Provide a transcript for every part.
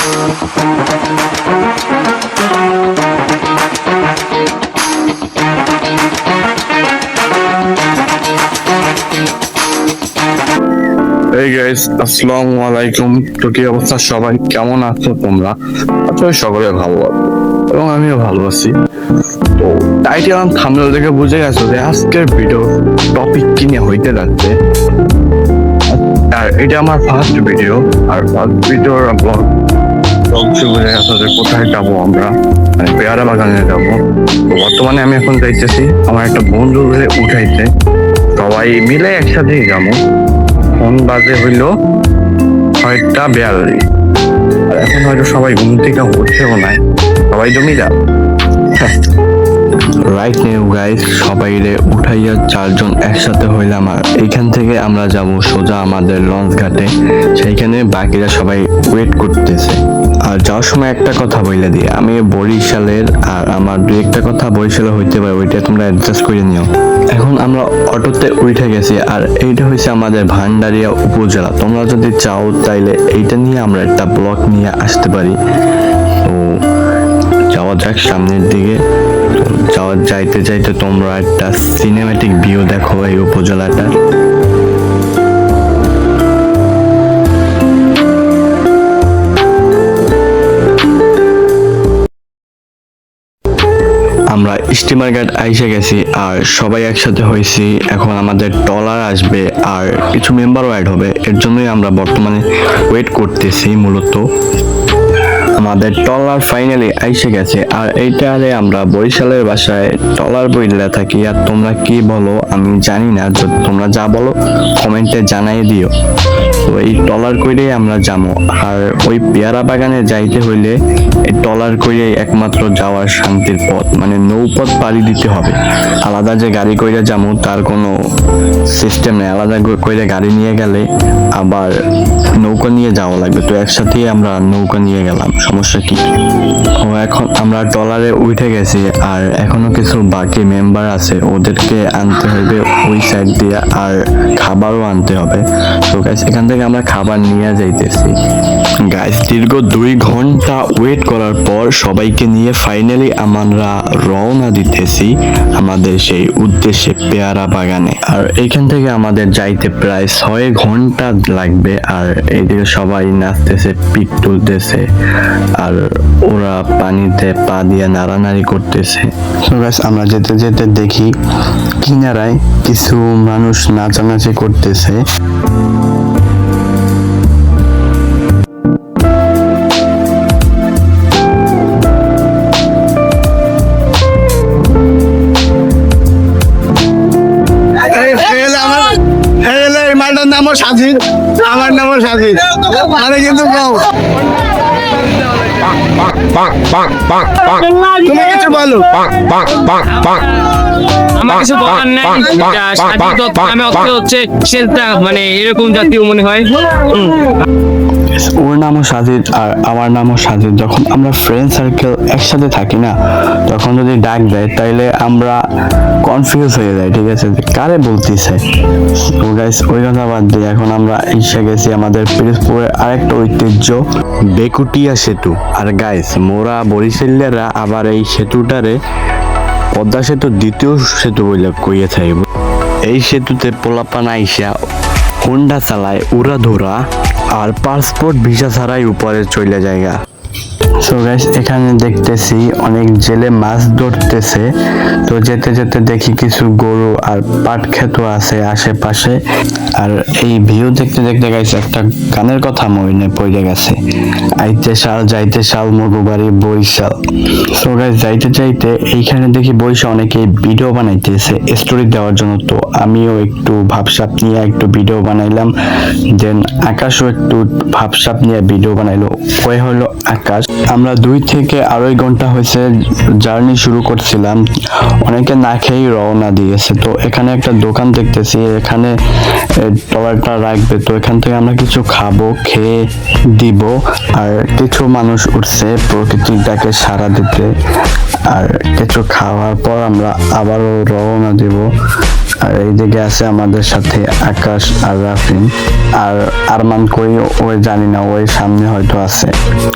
এই গাইস, আসসালামু আলাইকুম। তো কি অবস্থা, সবাই কেমন আছো তোমরা? আসলে সকলে ভালো আছো এবং আমিও ভালো আছি। তো টাইটেল আর থাম্বনেল দেখে বুঝে গেছো যে আজকের ভিডিও টপিক কি নিয়ে হইতে যাচ্ছে। আর এটা আমার ফার্স্ট ভিডিও, আর ফার্স্ট ভিডিওর ব্লগ বুঝে গেছো যে কোথায় যাবো আমরা, মানে পেয়ারা বাগানে যাবো। তো বর্তমানে আমি এখন যাইতেছি আমার একটা বন্ধু উঠাইতে, সবাই মিলে একসাথেই যাবো। ফোন বাজে হইলো 6:42, আর এখন হয়তো সবাই ঘুম থেকে উঠছেও না, সবাই জমি যা রাইট নিউ গাইস। সবাই রে উঠাইয়া 4 জন একসাথে হইলাম, আর এইখান থেকে আমরা যাব সোজা আমাদের লঞ্চ ঘাটে। সেইখানে বাকিরা সবাই ওয়েট করতেছে। আর যাওয়ার সময় একটা কথা বলে দিই, আমি বরিশালের, আর আমার দুই একটা কথা বরিশালে হইতে পারে, ওইটা তোমরা অ্যাডজাস্ট করে নিও। এখন আমরা অটোতে উঠে গেছি, আর এইটা হচ্ছে আমাদের ভান্ডারিয়া উপজেলা। তোমরা যদি চাও তাইলে এইটা নিয়ে আমরা একটা ব্লগ নিয়ে আসতে পারি। তো যাওয়া যাক সামনের দিকে। যাইতে যাইতে তোমরা একটা সিনেমেটিক ভিউ দেখো এই উপজেলাটা। আমরা স্টিমার ঘাট আইসে গেছি, আর সবাই একসাথে হয়েছি। এখন আমাদের ট্রলার আসবে, আর কিছু মেম্বারও অ্যাড হবে। এর জন্যই আমরা বর্তমানে ওয়েট করতেছি মূলত। আমাদের ট্রলার ফাইনালি আইসে গেছে, আর এইটারে আমরা বরিশালের ভাষায় ট্রলার বইলে থাকি। আর তোমরা কি বলো আমি জানি না, তোমরা যা বলো কমেন্টে জানাই দিও। তো এই ট্রলার কইরে আমরা যাবো, আর ওই পেয়ারা বাগানে যাইতে হইলে এই ট্রলার কইরে একমাত্র যাওয়ার শান্তির পথ, মানে নৌপথ পাড়ি দিতে হবে। আলাদা যে গাড়ি কইরে যাবো তার কোনো সিস্টেম নেই। আলাদা কইরে গাড়ি নিয়ে গেলে আবার নৌকা নিয়ে যাওয়া লাগবে। তো একসাথেই আমরা নৌকা নিয়ে গেলাম, সমস্যা কি? ও এখন আমরা ট্রলারে উঠে গেছি, আর এখনো কিছু বাকি মেম্বার আছে, ওদেরকে আনতে হবে ওই সাইড দিয়ে, আর খাবারও আনতে হবে। তো গাইস এখান থেকে আমরা খাবার নিয়ে যাইতেছি। গাইস দীর্ঘ 2 ঘন্টা ওয়েট করার পর সবাইকে নিয়ে ফাইনালি আমরা রওনা দিতেছি আমাদের সেই উদ্দেশ্যে পেয়ারা বাগানে। আর এইখান থেকে আমাদের যাইতে প্রায় 6 ঘন্টা লাগবে। আর এইদিকে সবাই নাচতেছে, পিক তুলতেছে, আর ওরা পানিতে পা দিয়ে নাড়ানাড়ি করতেছে। তো গাইস আমরা যেতে যেতে দেখি কিনারায় কিছু মানুষ নাচানাচি করতেছে। আমার নামও স্বাধীন, মানে কিন্তু তুমি কিছু বলো। আমার কিছু বলার নেই, হচ্ছে মানে এরকম জাতীয় মনে হয়। ওর নামও সাজিদ আর আমার নামও সাজিদ। যখন আমরা ফ্রেন্ড সার্কেল একসাথে থাকি না, তখন যদি ডাক দেয় তাইলে আমরা কনফিউজ হয়ে যাই, ঠিক আছে, কারে বলতেছে। তো গাইস ওই কথা বাদ দিয়ে এখন আমরা এসে গেছি আমাদের পিরোজপুরের আরেকটা ঐতিহ্য বেকুটিয়া সেতু। আর গাইস মোরা বরিশালিয়ারা আবার এই সেতুটারে পদ্মা সেতু দ্বিতীয় সেতু বলে কইয়া থাকি। এই সেতুতে পোলাপান আইসা হোন্ডা চালায় উড়াধুরা, আর পাসপোর্ট ভিসা ছাড়াই উপরে চলে জায়গা। সো গাইস এখানে দেখতেছি অনেক জেলে মাছ ধরতেছে। তো যেতে যেতে দেখি কিছু গরু আর পাট ক্ষেত আছে আশেপাশে। আর এই ভিউ দেখতে দেখতে গাইস একটা গানের কথা মনে পড়ে গেছে, আইতে শাল যাইতে শাল মগুবাড়ি বরিশাল। সো গাইস যাইতে চাইতে এইখানে দেখি বরিশাল অনেকে ভিডিও বানাইতেছে স্টোরি দেওয়ার জন্য। তো আমিও একটু ভাবসাপ নিয়ে একটু ভিডিও বানাইলাম, দেন আকাশও একটু ভাবসাপ নিয়ে ভিডিও বানাইলো। ওই হলো আকাশ। আমরা 2 থেকে 2.5 ঘন্টা হয়েছে জার্নি শুরু করছিলাম, অনেকে না খেয়েই রওনা দিয়েছে। তো এখানে একটা দোকান দেখতেছি, এখানে ট্রলারটা রাখবে। তো এখান থেকে আমরা কিছু খাবো, খেয়ে দিব। আর কিছু মানুষ উঠছে প্রকৃতির ডাকে সাড়া দিতে। আর কিছু খাওয়ার পর আমরা আবারও রওনা দিব আর এইদিকে আছে আমাদের সাথে আকাশ আর রাফিন, আর আরমান কই ওই জানি না, ওই সামনে হয়তো আছে।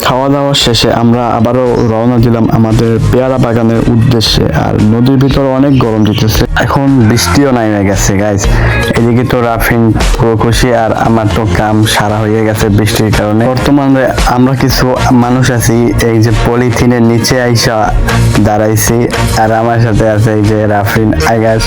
খাওয়া দাওয়া শেষে আমরা আবারও রওনা দিলাম আমাদের পেয়ারা বাগানের উদ্দেশ্যে। আর নদীর ভিতর অনেক গরম দিতেছে, এখন বৃষ্টিও নেমে গেছে গাইস। এদিকে তো রাফিন পুরো খুশি, আর আমার তো কাম সারা হয়ে গেছে বৃষ্টির কারণে। বর্তমানে আমরা কিছু মানুষ আছি এই যে পলিথিনের নিচে আইসা দাঁড়াইছি, আর আমার সাথে আছে এই যে রাফিন, আকাশ।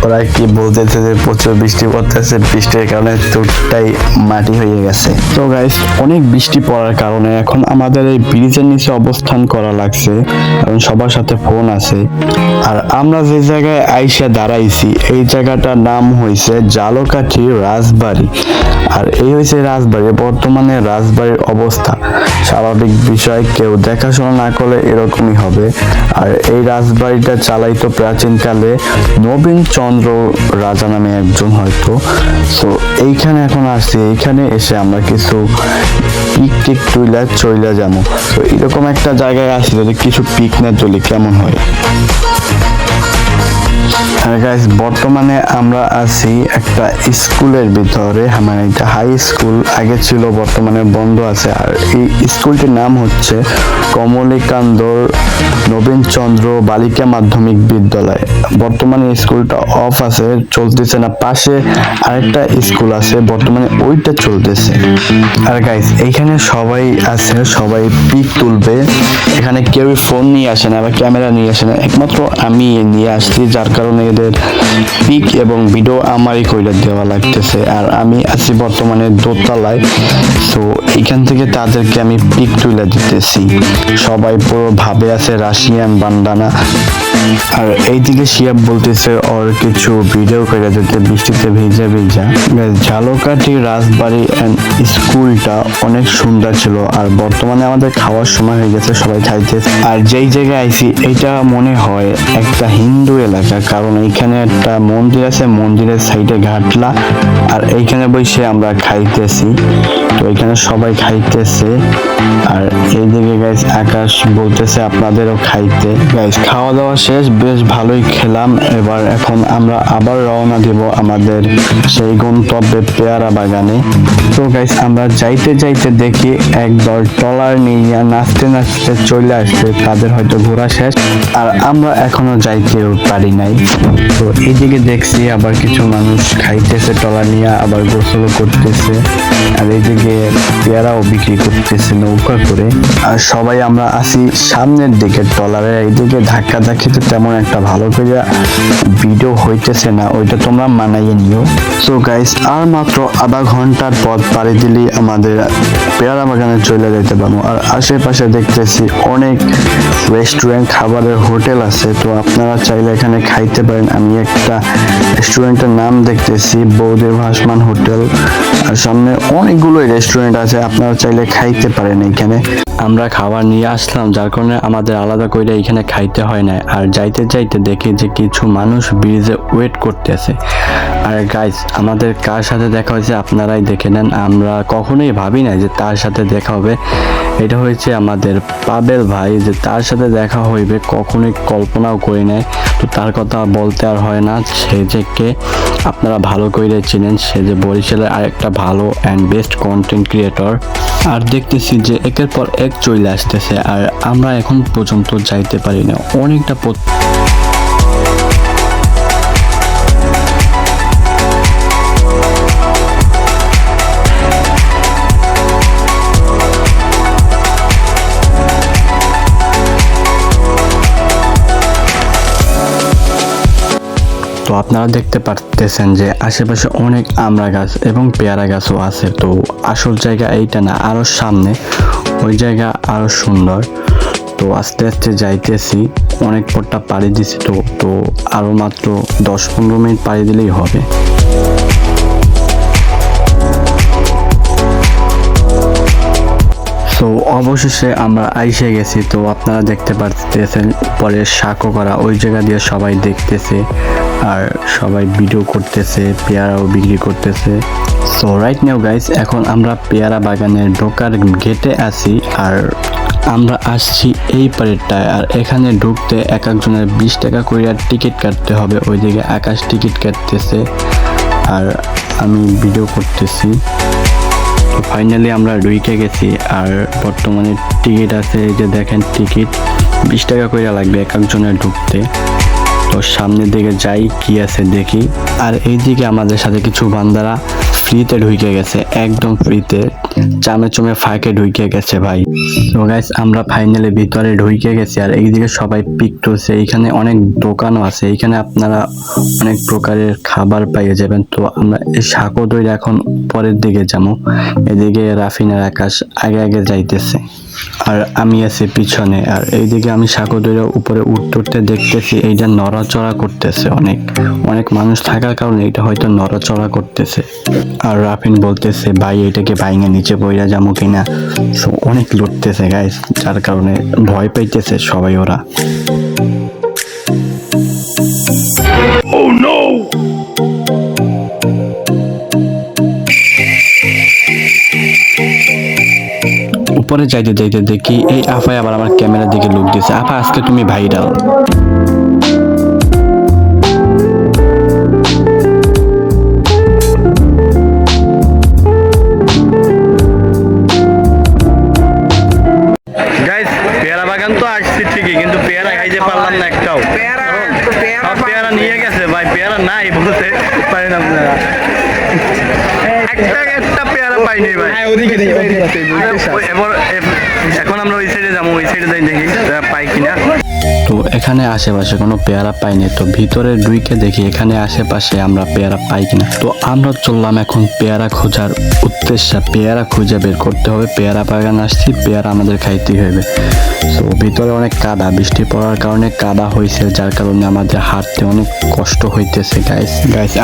ওরা কি বলতেছে যে প্রচুর বৃষ্টি পড়তেছে, বৃষ্টির কারণে চোটটাই মাটি হয়ে গেছে। তো গাইস, অনেক বৃষ্টি পড়ার কারণে এখন আমাদের এই ব্রিজের নিচে অবস্থান করা লাগছে, কারণ সবার সাথে ফোন আছে। আর আমরা যে জায়গায় আইসা দাঁড়াইছি এই জায়গাটার নাম হয়েছে জালকাঠি রাজবাড়ি। আর এই হয়েছে রাজবাড়ি। বর্তমানে রাজবাড়ির অবস্থা স্বাভাবিক বিষয়, কেউ দেখাশোনা না করলে এরকমই হবে। আর এই রাজবাড়িটা চালাইতো প্রাচীনকালে নবীন চন্দ্র রাজা নামে একজন হয়তো। তো এইখানে এখন আসছি, এইখানে এসে আমরা কিছু পিক টিক তুইলা চইলা যাবো। তো এরকম একটা জায়গায় আসি, যদি কিছু পিক না তুলি কেমন হয়। গাইস, বর্তমানে আমরা আছি একটা স্কুলের ভিতরে, মানে এটা হাই স্কুল আগে ছিল, বর্তমানে বন্ধ আছে। আর এই স্কুলটির নাম হচ্ছে কমলিকান্দ নবীনচন্দ্র বালিকা মাধ্যমিক বিদ্যালয়। বর্তমানে স্কুলটা অফ আছে, চলতেছে না। পাশে আরেকটা স্কুল আছে, বর্তমানে ওইটা চলতেছে। আর গাইস, এইখানে সবাই আছে, সবাই পিক তুলবে। এখানে কেউ ফোন নিয়ে আসে না বা ক্যামেরা নিয়ে আসে না, একমাত্র আমি নিয়ে আসছি, যার কারণে এদের পিক এবং ভিডিও আমারই কইরা দেওয়া লাগতেছে। আর আমি আছি বর্তমানে দোতলায়, তো এখান থেকে তাদেরকে আমি পিক তুলে দিতেছি। সবাই পুরো ভাবে আছে রাশিয়ান বান্দানা। আর এইদিকে শিয়াব বলতেছে ওর কিছু ভিডিও করে দিতে বৃষ্টিতে ভিজা ভিজা। ঝালকাঠি রাজবাড়ি এন্ড স্কুলটা অনেক সুন্দর ছিল। আর বর্তমানে আমাদের খাওয়ার সময় হয়ে গেছে, সবাই খাইতেছে। আর যেই জায়গায় আইছি এটা মনে হয় একটা হিন্দু এলাকা, কারণ এইখানে একটা মন্দির আছে, মন্দিরের সাইডে ঘাটলা, আর এইখানে বসে আমরা খাইতেছি। তো এখানে সবাই খাইতেছে। আর এইদিকে গাইস আকাশ বলতেছে আপনাদেরও খাইতে। গাইস, খাওয়া দাওয়া শেষ, বেশ ভালোই খেলাম। এবার এখন আমরা আবার রওনা দিব আমাদের সেই গন্তব্যে পেয়ারা বাগানে। তো গাইস, আমরা যাইতে যাইতে দেখি একদল ট্রলার নিয়ে নাচতে নাচতে চলে আসছে, তাদের হয়তো ঘোরা শেষ, আর আমরা এখনো যাইতে পারি নাই। তো এইদিকে দেখছি আবার কিছু মানুষ খাইতেছে ট্রলার নিয়ে, আবার গোসলও করতেছে। আর এইদিকে পেয়ারাও বিক্রি করতেছে নৌকা করে। আর সবাই আমরা আসি সামনের দিকে ট্রলারের। এইদিকে ধাক্কা ধাক্কিতে তেমন একটা ভালো করে ভিডিও হইতেছে না, ওইটা তোমরা মানাইয়ে নিও। সো গাইস, আর মাত্র আধা ঘন্টার পথ পাড়ি দিলেই আমাদের পেয়ারা বাগানে চলে যেতে পারবো। আর আশেপাশে দেখতেছি অনেক রেস্টুরেন্ট, খাবারের হোটেল আছে, তো আপনারা চাইলে এখানে খাইতে পারেন। আমি একটা রেস্টুরেন্টের নাম দেখতেছি, বৌদের ভাসমান হোটেল। আর সামনে অনেকগুলো রেস্টুরেন্ট আছে, আপনারা চাইলে খাইতে পারেন এখানে। আমরা খাবার নিয়ে আসলাম, যার কারণে আমাদের আলাদা করে এখানে খাইতে হয় না। আর যাইতে যাইতে দেখি যে কিছু মানুষ ব্রিজে ওয়েট করতেছে। আর গাইস, আমাদের কার সাথে দেখা হয়েছে আপনারাই দেখে নেন। আমরা কখনোই ভাবি না যে তার সাথে দেখা হবে। এটা হয়েছে আমাদের পাবেল ভাই, যে তার সাথে দেখা হইবে কখনোই কল্পনাও করি নাই। তো তার কথা বলতে আর হয় না, সে যে কে আপনারা ভালো করে চিনেন। সে যে বরিশালের আরেকটা ভালো অ্যান্ড বেস্ট কন্টেন্ট ক্রিয়েটর। আর দেখতেছি যে একের পর এক চলে আসতেছে, আর আমরা এখন পর্যন্ত যাইতে পারি না। অনেকটা তো আপনারা দেখতে পারতেছেন যে আশেপাশে অনেক আমড়া গাছ এবং পেয়ারা গাছও আছে। তো আসল জায়গা এইটা না, আরো সামনে ওই জায়গা আরো সুন্দর। তো আস্তে আস্তে যাইতেছি, অনেক পথটা পাড়ি দিছি। তো আরো মাত্র 10-15 মিনিট পাড়ি দিলেই হবে। তো অবশেষে আমরা আইসে গেছি। তো আপনারা দেখতে পারতেছেন পরে সাঁকো করা, ওই জায়গা দিয়ে সবাই দেখতেছে আর সবাই ভিডিও করতেছে, পেয়ারাও বিক্রি করতেছে। সো রাইট নাও গাইস, এখন আমরা পেয়ারা বাগানের ঢোকার গেটে আছি। আর আমরা আসছি এই পারেরটায়, আর এখানে ঢুকতে এক একজনের 20 টাকা করে টিকিট কাটতে হবে। ওইদিকে আকাশ টিকিট কাটতেছে আর আমি ভিডিও করতেছি। তো ফাইনালি আমরা ঢুকে গেছি, আর বর্তমানে টিকিট আছে, এই যে দেখেন টিকিট 20 টাকা করে লাগবে এক একজনের ঢুকতে। তো সামনের দিকে যাই কি আছে দেখি। আর এইদিকে আমাদের সাথে কিছু বান্দারা ফ্রিতে ঢুকে গেছে, একদম ফ্রিতে, চামে চমে ফাঁকে ঢুকে গেছে ভাই। তো গাইস আমরা ফাইনালি ভিতরে ঢুকে গেছি, আর এইদিকে সবাই পিক তুলছে। এইখানে অনেক দোকানও আছে, এইখানে আপনারা অনেক প্রকারের খাবার পাইয়ে যাবেন। তো আমরা এই সাঁকো দইরা এখন পরের দিকে যাবো। এদিকে রাফিন আর আকাশ আগে আগে যাইতেছে আর আমি আছি পিছনে। আর এইদিকে আমি সাঁকো দইরা উপরে উঠতে উঠতে দেখতেছি এইটা নড়াচড়া করতেছে, অনেক অনেক মানুষ থাকার কারণে এটা হয়তো নড়াচড়া করতেছে। আর রাফিন বলতেছে ভাই এটাকে ভাইঙে নিচে পড়া যাবো কিনা। সো অনেক লড়তেছে গাইস, যার কারণে ভয় পাইতেছে সবাই ওরা। Oh no! উপরে যাইতে যাইতে দেখি এই আফাই আবার আমার ক্যামেরার দিকে লুক দিয়েছে। আফা আজকে তুমি ভাইরাল। গাইস পেয়ারা বাগান তো আসছি ঠিকই, কিন্তু পেয়ারা খাইতে পারলাম না একটাও। সব পেয়ারা নিয়ে গেছে ভাই, পেয়ারা নাই বলতে পারেন আপনারা। একটা পেয়ারা পাইনি ভাই। এখন আমরা ওই সাইডে যাবো, ওই সাইডে যাই দেখি পাই কিনা। তো এখানে আশেপাশে কোনো পেয়ারা পাইনি, তো ভিতরে ঢুকে দেখি এখানে আশেপাশে আমরা পেয়ারা পাই কিনা। তো আমরা চললাম এখন পেয়ারা খোঁজার উদ্দেশ্যে, পেয়ারা খুঁজে বের করতে হবে। পেয়ারা বাগান আসছি, পেয়ারা আমাদের খাইতেই হবে। তো ভিতরে অনেক কাদা, বৃষ্টি পড়ার কারণে কাদা হয়েছে, যার কারণে আমাদের হাঁটতে অনেক কষ্ট হইতেছে গাইস।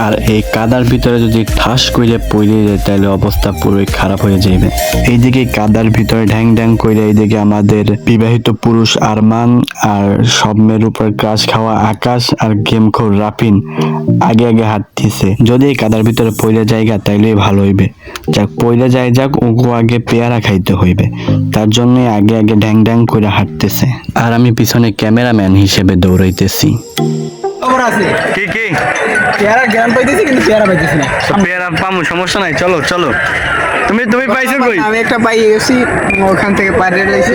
আর এই কাদার ভিতরে যদি ঠাস করে পড়ে যায় তাহলে অবস্থা পুরোই খারাপ হয়ে যাবে। এইদিকে কাদার ভিতরে ঢ্যাং ঢ্যাং করে এইদিকে আমাদের বিবাহিত পুরুষ আরমান, আর সবের উপর ক্রাশ খাওয়া আকাশ, আর গেমখোর রাফিন আগে আগে হাঁটতেছে। যদি এই কাদার ভিতরে পড়ে জায়গা তাইলে ভালো হইবে। যাক পড়ে যায় যাক, ওগো আগে পেয়ারা খাইতে হইবে, তার জন্য আগে আগে ঢ্যাং ঢ্যাং করে হাঁটতেছে। আর আমি পিছনে ক্যামেরাম্যান হিসেবে দৌড়াইতেছি। কি কি পেয়ারা জ্ঞান পাইতেছি কিন্তু পেয়ারা পাইতেছি না। পেয়ারা পামু, সমস্যা নাই, চলো চলো। তুমি পাইছো কই? আমি একটা পাই গেছি, ওখান থেকে পাড়ে লাইছি,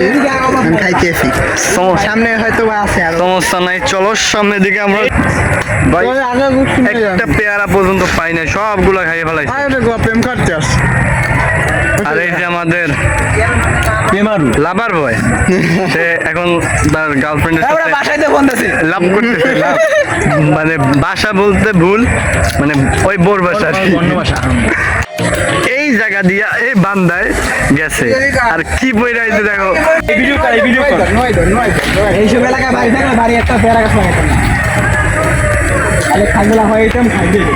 আমি খাইতেছি। সামনে হয়তো বা আছে আর সমস্যা নাই, চলো সামনের দিকে। আমরা ভাই একটা পেয়ারা পর্যন্ত পাই না, সবগুলা খাইয়ে ফেলাইছি। প্রেম করতে আস। আর এই যে আমাদের লাভার বয়, সে এখন তার গার্লফ্রেন্ডের সাথে বাসায় তো ফোন দিছি, লাভ করতেছে। লাভ মানে বাসা বলতে ভুল, মানে ওই বোর বাসা, অন্য বাসা। এই জায়গা দিয়া এই বান্দায় গেছে, আর কি বই রাইতে দেখো। এইসব এলাকায় বাড়ি থাকলে বাড়ি একটা পেয়ারা গাছ লাগাইতাম না, তাহলে খাইগুলা হয়ে যেতাম খাই দিতে।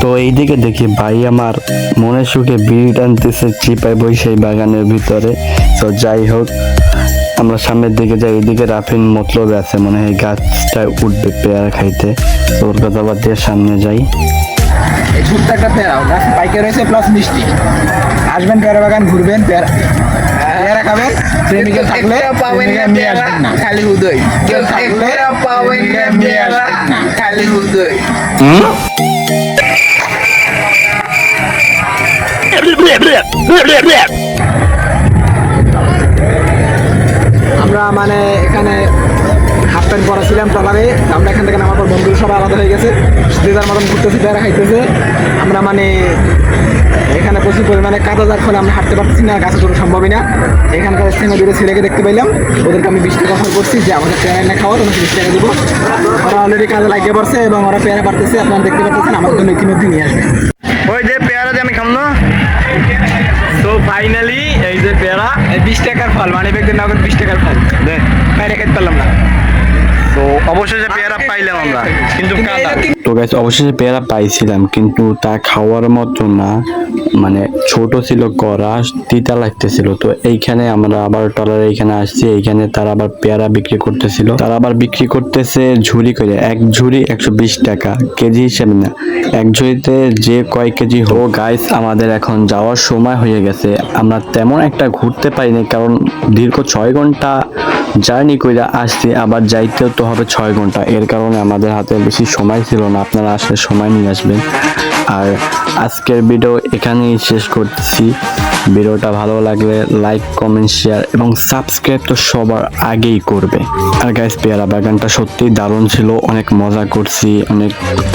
তো এইদিকে দেখি ভাই আমার মনে সুখে বিড়ি টানতেছে চিপাই বসে এই বাগানের ভিতরে। তো যাই হোক আমরা সামনের দিকে যাই। এইদিকে রাফিন মতলব আছে, মনে হয় গাছটায় উঠবে পেয়ারা খাইতে। তো ওর কথা বাদ দিয়ে সামনে যাই। এই ছোট্ট একটা পেয়ারা গাছ পাইকে রয়েছে প্লাস মিষ্টি। আসবেন পেয়ারা বাগান, ঘুরবেন, পেয়ারা খাবেন, প্রেমিকা থাকলে প্রেমিকা নিয়ে আসবেন না, খালি হুদয়। কেউ থাকলে প্রেমিকা নিয়ে আসবেন না, খালি হুদয়। আমরা মানে এখানে হাফ প্যান্ট পরা ছিলাম ট্রলারে, আমরা এখান থেকে নামার পর বন্ধুরা সবাই আলাদা হয়ে গেছে, যে যার মতন ঘুরতেছে, পেয়ারা খাইতেছে। আমরা মানে এখানে প্রচুর পরিমাণে কাদা, যার ফলে আমরা হাঁটতে পারতেছি না, গাছে তোলা সম্ভবই না। এখানকার স্থানীয় দুটো ছেলেকে দেখতে পাইলাম, ওদেরকে আমি 20 টাকা অফার করছি যে আমাদের পেয়ারা এনে খাওয়া, তোমাকে 20 টাকা দেবো। ওরা অলরেডি কাজে লাগিয়ে পড়ছে এবং ওরা পেয়ারা পারতেছে, আপনারা দেখতে পাচ্ছেন। আমার জন্য ইতিমধ্যে নিয়ে আসবে। ওই যে পেয়ারা দিয়ে আমি খাম না। তো ফাইনালি এই যে পেয়ারা 20 টাকার ফল, মানে ব্যক্তির নগদ 20 টাকার ফল বাইরে খেতে পারলাম না। তো অবশেষে পেয়ারা পাইলাম আমরা, কিন্তু তো গাইস অবশেষে পেয়ারা পাইছিলাম, কিন্তু তা খাওয়ার মতো না। মানে ছোট ছিল করা, তিতা লাগতেছিল। তো এইখানে আমরা আবার টলারে এইখানে আসছি, এইখানে তারা আবার পেয়ারা বিক্রি করতেছিল, তারা আবার বিক্রি করতেছে ঝুড়ি করে, এক ঝুড়ি 120 টাকা, কেজি হিসেবে না, এক ঝুড়িতে যে কয় কেজি হোক। গাইস আমাদের এখন যাওয়ার সময় হয়ে গেছে, আমরা তেমন একটা ঘুরতে পারিনি কারণ দীর্ঘ 6 ঘন্টা জার্নি করে আসছি, আবার যাইতেও তো হবে 6 ঘন্টা, এর কারণে আমাদের হাতে বেশি সময় ছিল না। আপনারা আসলে সময় নিয়ে আসবেন। আর আজকের ভিডিও এখানেই শেষ করতেছি। ভিডিওটা ভালো লাগলে লাইক, কমেন্ট, শেয়ার এবং সাবস্ক্রাইব তো সবার আগেই করবে। আর গাইস পেয়ারা বাগানটা সত্যি দারুণ ছিল, অনেক মজা করছি,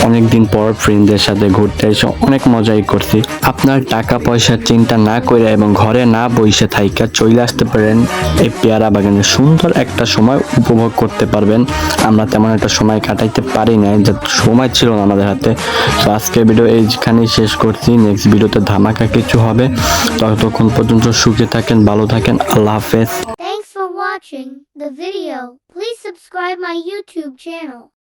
অনেক দিন পর ফ্রেন্ডদের সাথে ঘুরতে এসে অনেক মজাই করছি। আপনার টাকা পয়সার চিন্তা না করে এবং ঘরে না বসে থাইকা চলে আসতে পারেন এই পেয়ারা বাগানে, সুন্দর একটা সময় উপভোগ করতে পারবেন। আমরা তেমন একটা সময় কাটাইতে পারি না, যে সময় ছিল না আমাদের হাতে। তো আজকের ভিডিও এইখানেই শেষ করছি, নেক্সট ভিডিওতে ধামাকা কিছু হবে। ততক্ষণ পর্যন্ত সুখে থাকেন, ভালো থাকেন, আল্লাহ হাফেজ। Thanks for watching the video. Please subscribe my YouTube channel.